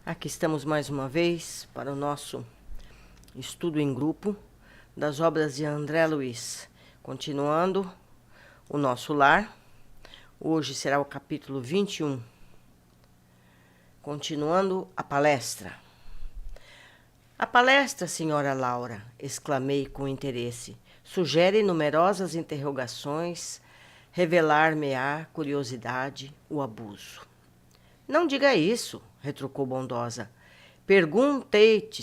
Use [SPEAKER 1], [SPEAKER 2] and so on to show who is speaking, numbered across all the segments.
[SPEAKER 1] Aqui estamos mais uma vez para o nosso estudo em grupo das obras de André Luiz. Continuando o nosso lar, hoje será o capítulo 21. Continuando a palestra. A palestra, senhora Laura, exclamei com interesse, sugere numerosas interrogações, revelar-me-á curiosidade, o abuso. Não diga isso, retrucou bondosa. Pergunta-te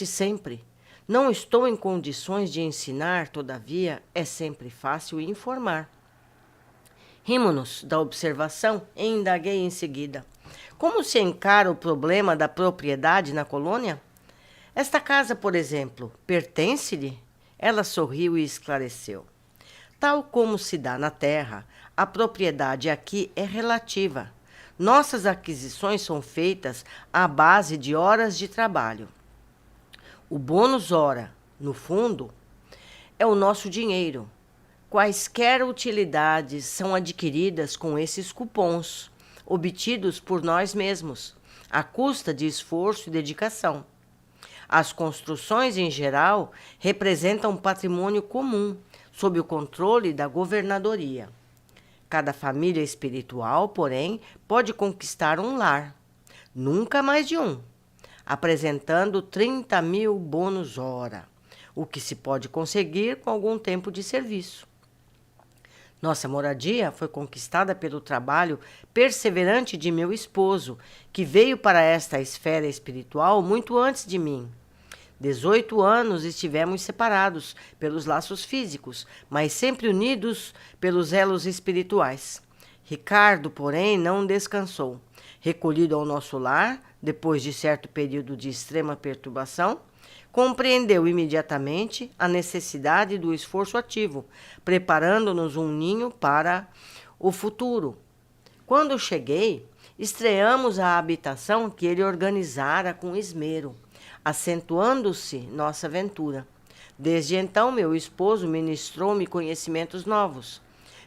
[SPEAKER 1] sempre. Não estou em condições de ensinar, todavia, é sempre fácil informar. Rimo-nos da observação e indaguei em seguida. Como se encara o problema da propriedade na colônia? Esta casa, por exemplo, pertence-lhe? Ela sorriu e esclareceu. Tal como se dá na terra, a propriedade aqui é relativa. Nossas aquisições são feitas à base de horas de trabalho. O bônus hora, no fundo, é o nosso dinheiro. Quaisquer utilidades são adquiridas com esses cupons, obtidos por nós mesmos, à custa de esforço e dedicação. As construções, em geral, representam um patrimônio comum, sob o controle da governadoria. Cada família espiritual, porém, pode conquistar um lar, nunca mais de um, apresentando 30.000 bônus hora, o que se pode conseguir com algum tempo de serviço. Nossa moradia foi conquistada pelo trabalho perseverante de meu esposo, que veio para esta esfera espiritual muito antes de mim. 18 anos estivemos separados pelos laços físicos, mas sempre unidos pelos elos espirituais. Ricardo, porém, não descansou. Recolhido ao nosso lar, depois de certo período de extrema perturbação, compreendeu imediatamente a necessidade do esforço ativo, preparando-nos um ninho para o futuro. Quando cheguei, estreamos a habitação que ele organizara com esmero, acentuando-se nossa aventura. Desde então, meu esposo ministrou-me conhecimentos novos.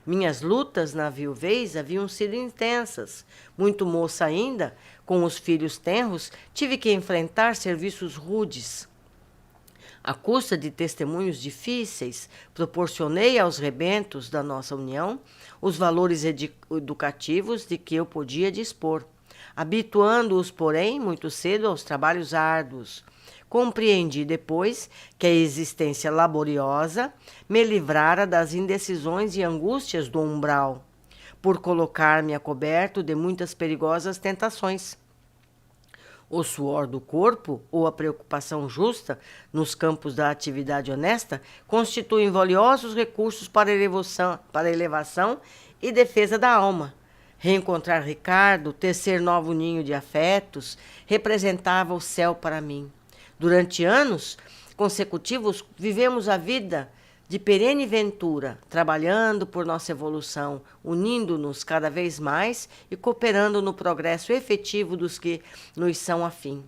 [SPEAKER 1] Minhas lutas na viuvez haviam sido intensas. Muito moça ainda, com os filhos tenros, tive que enfrentar serviços rudes. À custa de testemunhos difíceis, proporcionei aos rebentos da nossa união os valores educativos de que eu podia dispor, habituando-os, porém, muito cedo aos trabalhos árduos. Compreendi depois que a existência laboriosa me livrara das indecisões e angústias do umbral, por colocar-me a coberto de muitas perigosas tentações. O suor do corpo ou a preocupação justa nos campos da atividade honesta constituem valiosos recursos para elevação e defesa da alma. Reencontrar Ricardo, tecer novo ninho de afetos, representava o céu para mim. Durante anos consecutivos, vivemos a vida de perene ventura, trabalhando por nossa evolução, unindo-nos cada vez mais e cooperando no progresso efetivo dos que nos são afim.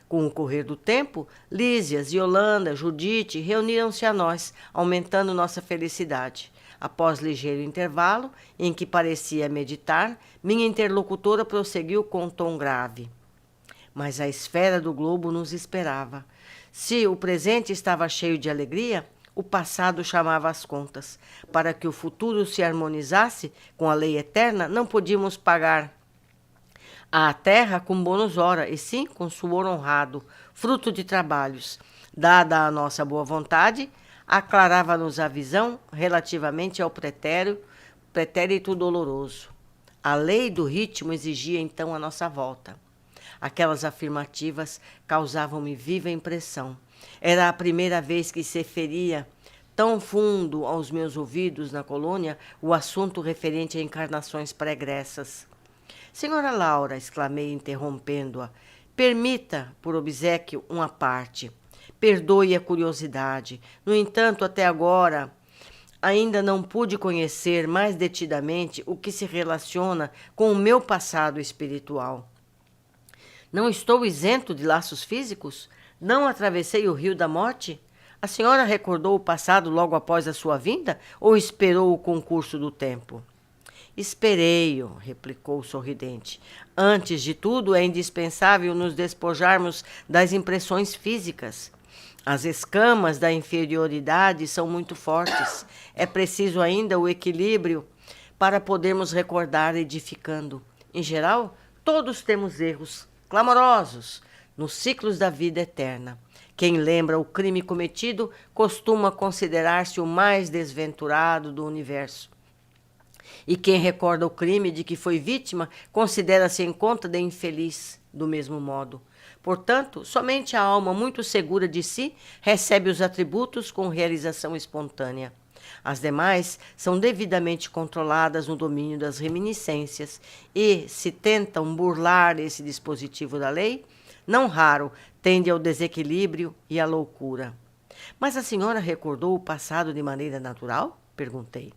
[SPEAKER 1] Com o correr do tempo, Lísias, Yolanda, Judite reuniram-se a nós, aumentando nossa felicidade. Após ligeiro intervalo, em que parecia meditar, minha interlocutora prosseguiu com tom grave. Mas a esfera do globo nos esperava. Se o presente estava cheio de alegria, o passado chamava as contas. Para que o futuro se harmonizasse com a lei eterna, não podíamos pagar à terra com bônus hora, e sim com suor honrado, fruto de trabalhos. Dada a nossa boa vontade, aclarava-nos a visão relativamente ao pretérito doloroso. A lei do ritmo exigia então a nossa volta. Aquelas afirmativas causavam-me viva impressão. Era a primeira vez que se feria tão fundo aos meus ouvidos na colônia o assunto referente a encarnações pregressas. Senhora Laura, exclamei, interrompendo-a, permita, por obséquio, uma parte. Perdoe a curiosidade. No entanto, até agora, ainda não pude conhecer mais detidamente o que se relaciona com o meu passado espiritual. Não estou isento de laços físicos? Não atravessei o rio da morte? A senhora recordou o passado logo após a sua vinda ou esperou o concurso do tempo? Esperei-o, replicou sorridente. Antes de tudo, é indispensável nos despojarmos das impressões físicas. As escamas da inferioridade são muito fortes. É preciso ainda o equilíbrio para podermos recordar edificando. Em geral, todos temos erros clamorosos nos ciclos da vida eterna. Quem lembra o crime cometido costuma considerar-se o mais desventurado do universo. E quem recorda o crime de que foi vítima considera-se em conta de infeliz, do mesmo modo. Portanto, somente a alma muito segura de si recebe os atributos com realização espontânea. As demais são devidamente controladas no domínio das reminiscências e, se tentam burlar esse dispositivo da lei, não raro tende ao desequilíbrio e à loucura. Mas a senhora recordou o passado de maneira natural? Perguntei.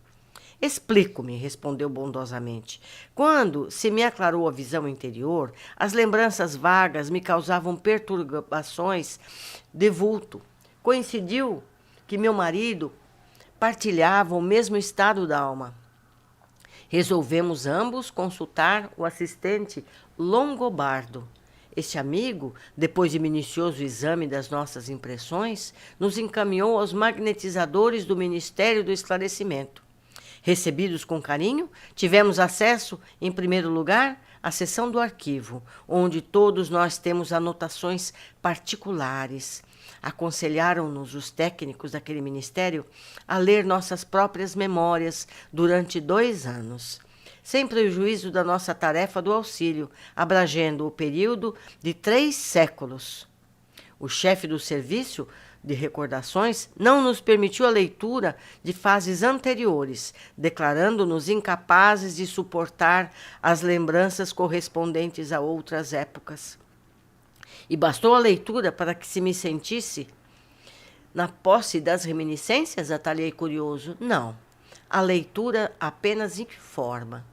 [SPEAKER 1] Explico-me, respondeu bondosamente. Quando se me aclarou a visão interior, as lembranças vagas me causavam perturbações de vulto. Coincidiu que meu marido partilhava o mesmo estado da alma. Resolvemos ambos consultar o assistente Longobardo. Este amigo, depois de minucioso exame das nossas impressões, nos encaminhou aos magnetizadores do Ministério do Esclarecimento. Recebidos com carinho, tivemos acesso, em primeiro lugar, à seção do arquivo, onde todos nós temos anotações particulares. Aconselharam-nos os técnicos daquele ministério a ler nossas próprias memórias durante 2 anos, sem prejuízo da nossa tarefa do auxílio, abrangendo o período de 3 séculos. O chefe do serviço de recordações não nos permitiu a leitura de fases anteriores, declarando-nos incapazes de suportar as lembranças correspondentes a outras épocas. E bastou a leitura para que se me sentisse na posse das reminiscências? Atalhei curioso. Não, a leitura apenas informa.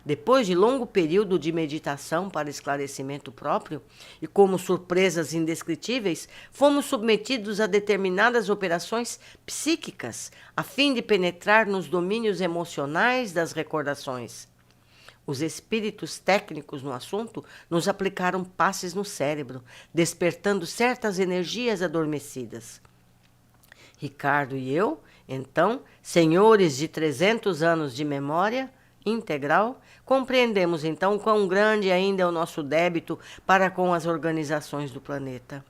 [SPEAKER 1] Depois de longo período de meditação para esclarecimento próprio, e como surpresas indescritíveis, fomos submetidos a determinadas operações psíquicas, a fim de penetrar nos domínios emocionais das recordações. Os espíritos técnicos no assunto nos aplicaram passes no cérebro, despertando certas energias adormecidas. Ricardo e eu, então, senhores de 300 anos de memória integral, compreendemos então quão grande ainda é o nosso débito para com as organizações do planeta.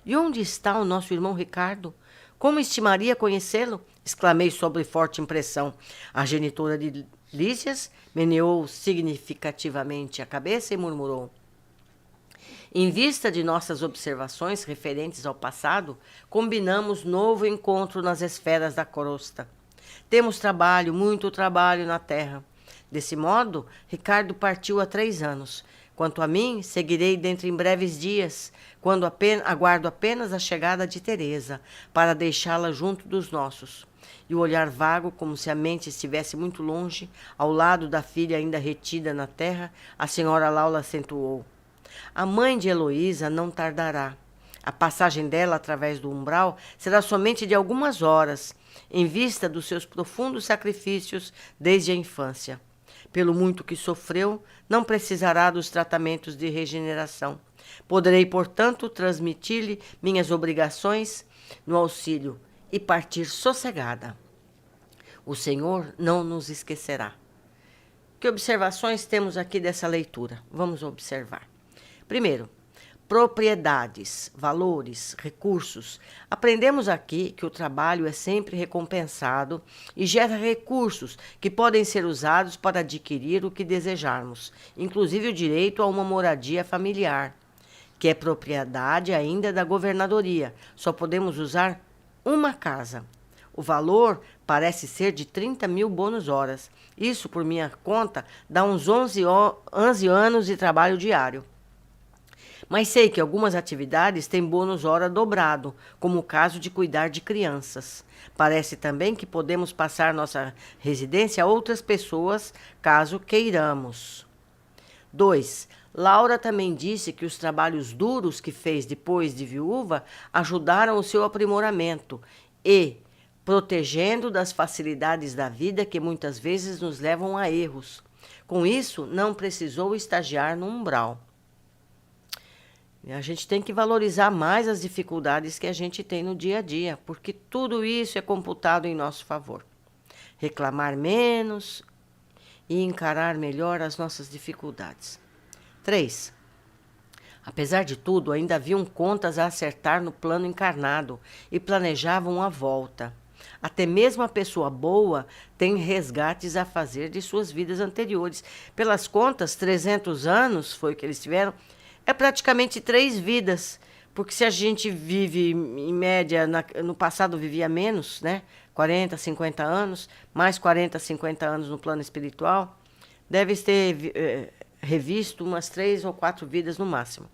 [SPEAKER 1] E onde está o nosso irmão Ricardo? Como estimaria conhecê-lo? Exclamei sobre forte impressão. A genitora de Lísias meneou significativamente a cabeça e murmurou: em vista de nossas observações referentes ao passado, combinamos novo encontro nas esferas da crosta. Temos trabalho, muito trabalho na Terra. Desse modo, Ricardo partiu há 3 anos. Quanto a mim, seguirei dentro em breves dias, quando aguardo apenas a chegada de Teresa, para deixá-la junto dos nossos. E o olhar vago, como se a mente estivesse muito longe, ao lado da filha ainda retida na terra, a senhora Laura acentuou: a mãe de Heloísa não tardará. A passagem dela através do umbral será somente de algumas horas, em vista dos seus profundos sacrifícios desde a infância. Pelo muito que sofreu, não precisará dos tratamentos de regeneração. Poderei, portanto, transmitir-lhe minhas obrigações no auxílio e partir sossegada. O Senhor não nos esquecerá. Que observações temos aqui dessa leitura? Vamos observar. Primeiro, propriedades, valores, recursos. Aprendemos aqui que o trabalho é sempre recompensado e gera recursos que podem ser usados para adquirir o que desejarmos, inclusive o direito a uma moradia familiar, que é propriedade ainda da governadoria. Só podemos usar uma casa. O valor parece ser de 30 mil bônus horas. Isso, por minha conta, dá uns 11 anos de trabalho diário. Mas sei que algumas atividades têm bônus hora dobrado, como o caso de cuidar de crianças. Parece também que podemos passar nossa residência a outras pessoas, caso queiramos. 2. Laura também disse que os trabalhos duros que fez depois de viúva ajudaram o seu aprimoramento e, protegendo das facilidades da vida que muitas vezes nos levam a erros. Com isso, não precisou estagiar no umbral. A gente tem que valorizar mais as dificuldades que a gente tem no dia a dia, porque tudo isso é computado em nosso favor. Reclamar menos e encarar melhor as nossas dificuldades. 3. Apesar de tudo, ainda haviam contas a acertar no plano encarnado e planejavam a volta. Até mesmo a pessoa boa tem resgates a fazer de suas vidas anteriores. Pelas contas, 300 anos foi o que eles tiveram. É praticamente 3 vidas, porque se a gente vive, em média, no passado vivia menos, né? 40, 50 anos, mais 40, 50 anos no plano espiritual, deve ter revisto umas 3 ou 4 vidas no máximo.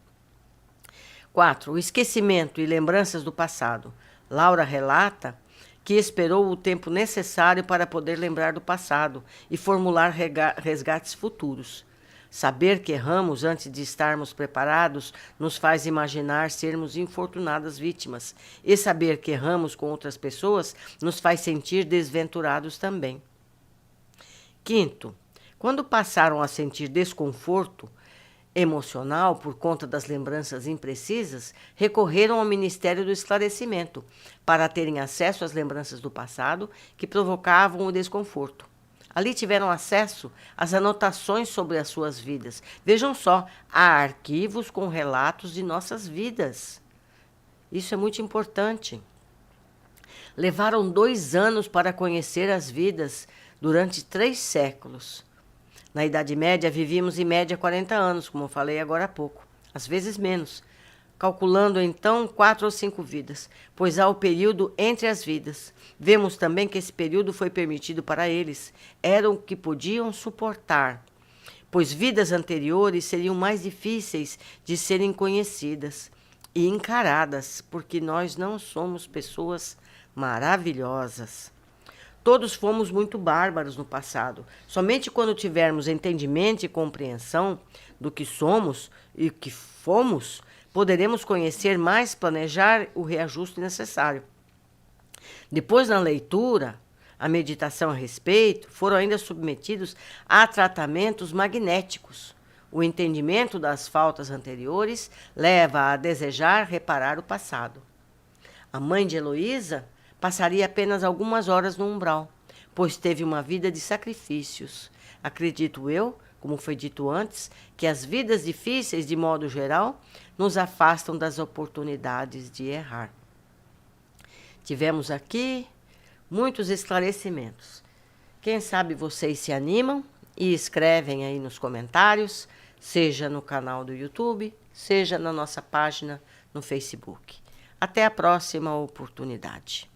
[SPEAKER 1] 4. O esquecimento e lembranças do passado. Laura relata que esperou o tempo necessário para poder lembrar do passado e formular resgates futuros. Saber que erramos antes de estarmos preparados nos faz imaginar sermos infortunadas vítimas. E saber que erramos com outras pessoas nos faz sentir desventurados também. 5. Quando passaram a sentir desconforto emocional por conta das lembranças imprecisas, recorreram ao Ministério do Esclarecimento para terem acesso às lembranças do passado que provocavam o desconforto. Ali tiveram acesso às anotações sobre as suas vidas. Vejam só, há arquivos com relatos de nossas vidas. Isso é muito importante. Levaram 2 anos para conhecer as vidas durante 3 séculos. Na Idade Média, vivíamos em média 40 anos, como eu falei agora há pouco. Às vezes menos. Calculando então 4 ou 5 vidas, pois há o período entre as vidas. Vemos também que esse período foi permitido para eles, era o que podiam suportar, pois vidas anteriores seriam mais difíceis de serem conhecidas e encaradas, porque nós não somos pessoas maravilhosas. Todos fomos muito bárbaros no passado. Somente quando tivermos entendimento e compreensão do que somos e que fomos, poderemos conhecer mais, planejar o reajuste necessário. Depois, na leitura, a meditação a respeito, foram ainda submetidos a tratamentos magnéticos. O entendimento das faltas anteriores leva a desejar reparar o passado. A mãe de Heloísa passaria apenas algumas horas no umbral, pois teve uma vida de sacrifícios. Acredito eu, como foi dito antes, que as vidas difíceis, de modo geral, nos afastam das oportunidades de errar. Tivemos aqui muitos esclarecimentos. Quem sabe vocês se animam e escrevem aí nos comentários, seja no canal do YouTube, seja na nossa página no Facebook. Até a próxima oportunidade.